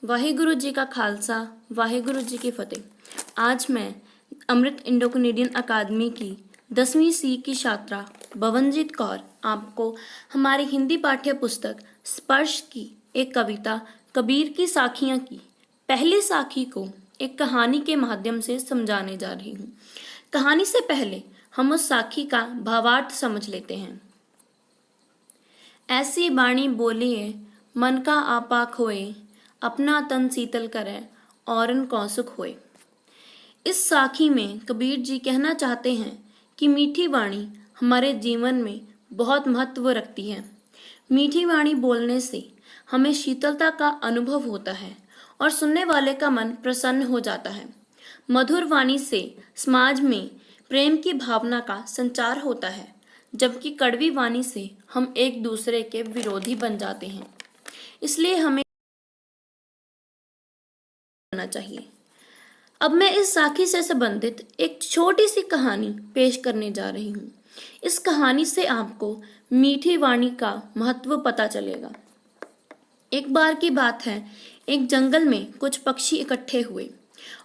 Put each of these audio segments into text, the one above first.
वाहिगुरु जी का खालसा, वाहिगुरु जी की फतेह। आज मैं अमृत इंडो कनेडियन अकादमी की 10वीं सी की छात्रा भवनजीत कौर आपको हमारी हिंदी पाठ्य पुस्तक स्पर्श की एक कविता कबीर की साखियाँ की पहली साखी को एक कहानी के माध्यम से समझाने जा रही हूँ। कहानी से पहले हम उस साखी का भावार्थ समझ लेते हैं। ऐसी बाणी बोलिए मन का आपा खोए, अपना तन शीतल करे औरन कौसुक होए। इस साखी में कबीर जी कहना चाहते हैं कि मीठी वाणी हमारे जीवन में बहुत महत्व रखती है। मीठी वाणी बोलने से हमें शीतलता का अनुभव होता है और सुनने वाले का मन प्रसन्न हो जाता है। मधुर वाणी से समाज में प्रेम की भावना का संचार होता है, जबकि कड़वी वाणी से हम एक दूसरे के विरोधी बन जाते हैं। इसलिए हमें करना चाहिए। अब मैं इस साखी से संबंधित एक छोटी सी कहानी पेश करने जा रही हूँ। इस कहानी से आपको मीठी वाणी का महत्व पता चलेगा। एक बार की बात है, एक जंगल में कुछ पक्षी इकट्ठे हुए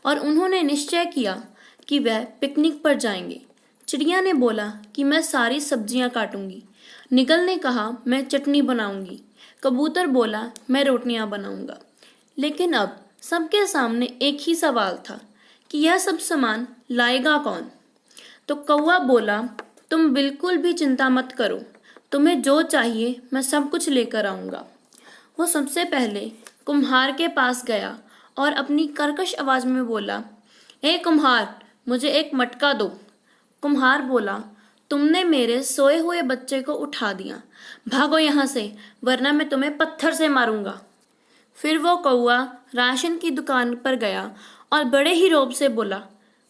और उन्होंने निश्चय किया कि वह पिकनिक पर जाएंगे। चिड़िया ने बोला कि मैं सारी सब्जियां काटूंगी। निगल ने कहा मैं चटनी बनाऊंगी। कबूतर बोला मैं रोटियां बनाऊंगा। लेकिन अब सबके सामने एक ही सवाल था कि यह सब सामान लाएगा कौन। तो कौवा बोला तुम बिल्कुल भी चिंता मत करो, तुम्हें जो चाहिए मैं सब कुछ लेकर आऊंगा। वो सबसे पहले कुम्हार के पास गया और अपनी कर्कश आवाज में बोला, हे कुम्हार, मुझे एक मटका दो। कुम्हार बोला, तुमने मेरे सोए हुए बच्चे को उठा दिया, भागो यहाँ से वरना मैं तुम्हें पत्थर से मारूंगा। फिर वो कौआ राशन की दुकान पर गया और बड़े ही रौब से बोला,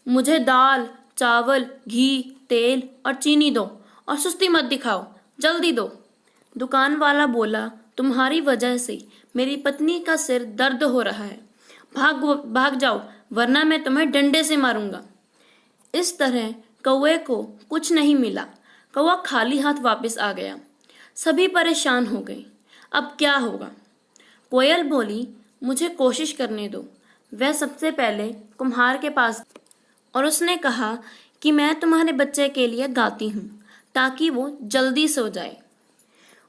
मुझे दाल, चावल, घी, तेल और चीनी दो और सुस्ती मत दिखाओ, जल्दी दो। दुकान वाला बोला, तुम्हारी वजह से मेरी पत्नी का सिर दर्द हो रहा है, भाग जाओ वरना मैं तुम्हें डंडे से मारूंगा। इस तरह कौवे को कुछ नहीं मिला। कौवा खाली हाथ वापस आ गया। सभी परेशान हो गए, अब क्या होगा। कोयल बोली, मुझे कोशिश करने दो। वह सबसे पहले कुम्हार के पास और उसने कहा कि मैं तुम्हारे बच्चे के लिए गाती हूँ ताकि वो जल्दी सो जाए।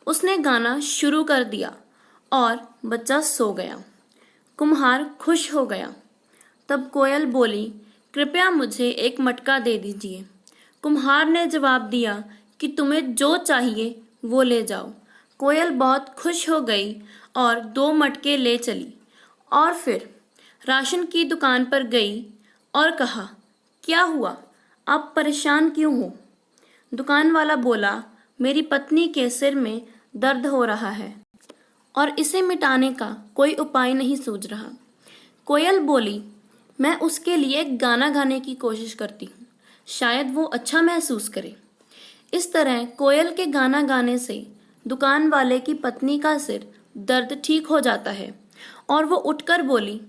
उसने गाना शुरू कर दिया और बच्चा सो गया। कुम्हार खुश हो गया। तब कोयल बोली, कृपया मुझे एक मटका दे दीजिए। कुम्हार ने जवाब दिया कि तुम्हें जो चाहिए वो ले जाओ। कोयल बहुत खुश हो गई और 2 मटके ले चली और फिर राशन की दुकान पर गई और कहा, क्या हुआ, आप परेशान क्यों हो। दुकान वाला बोला, मेरी पत्नी के सिर में दर्द हो रहा है और इसे मिटाने का कोई उपाय नहीं सूझ रहा। कोयल बोली, मैं उसके लिए गाना गाने की कोशिश करती हूँ, शायद वो अच्छा महसूस करे। इस तरह कोयल के गाना गाने से दुकान वाले की पत्नी का सिर दर्द ठीक हो जाता है और वो उठकर बोली,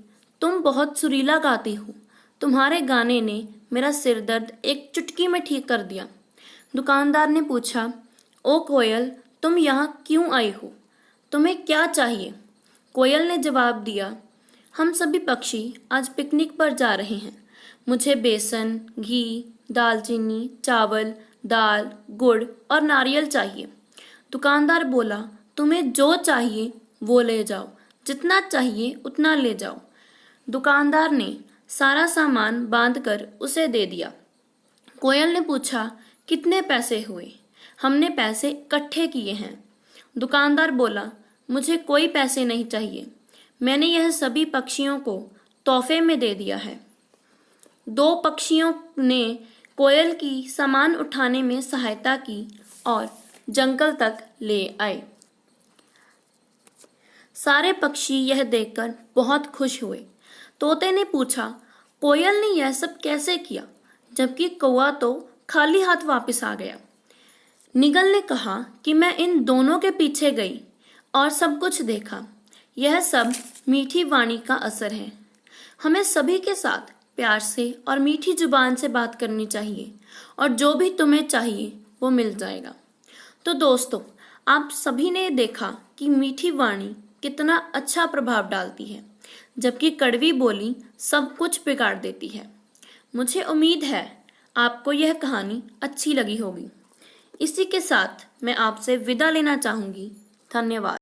तुम बहुत सुरीला गाती हो, तुम्हारे गाने ने मेरा सिर दर्द एक चुटकी में ठीक कर दिया। दुकानदार ने पूछा, ओ कोयल, तुम यहाँ क्यों आई हो, तुम्हें क्या चाहिए। कोयल ने जवाब दिया, हम सभी पक्षी आज पिकनिक पर जा रहे हैं, मुझे बेसन, घी, दालचीनी, चावल, दाल, गुड़ और नारियल चाहिए। दुकानदार बोला, तुम्हें जो चाहिए वो ले जाओ, जितना चाहिए उतना ले जाओ। दुकानदार ने सारा सामान बांधकर उसे दे दिया। कोयल ने पूछा, कितने पैसे हुए। हमने पैसे इकट्ठे किए हैं। दुकानदार बोला, मुझे कोई पैसे नहीं चाहिए, मैंने यह सभी पक्षियों को तोहफे में दे दिया है। 2 पक्षियों ने कोयल की सामान उठाने में सहायता की और जंगल तक ले आए। सारे पक्षी यह देखकर बहुत खुश हुए। तोते ने पूछा, कोयल ने यह सब कैसे किया, जबकि कौवा तो खाली हाथ वापस आ गया। निगल ने कहा कि मैं इन दोनों के पीछे गई और सब कुछ देखा। यह सब मीठी वाणी का असर है। हमें सभी के साथ प्यार से और मीठी जुबान से बात करनी चाहिए और जो भी तुम्हें चाहिए वो मिल जाएगा। तो दोस्तों, आप सभी ने देखा कि मीठी वाणी कितना अच्छा प्रभाव डालती है। जबकि कड़वी बोली सब कुछ बिगाड़ देती है। मुझे उम्मीद है आपको यह कहानी अच्छी लगी होगी। इसी के साथ मैं आपसे विदा लेना चाहूँगी। धन्यवाद।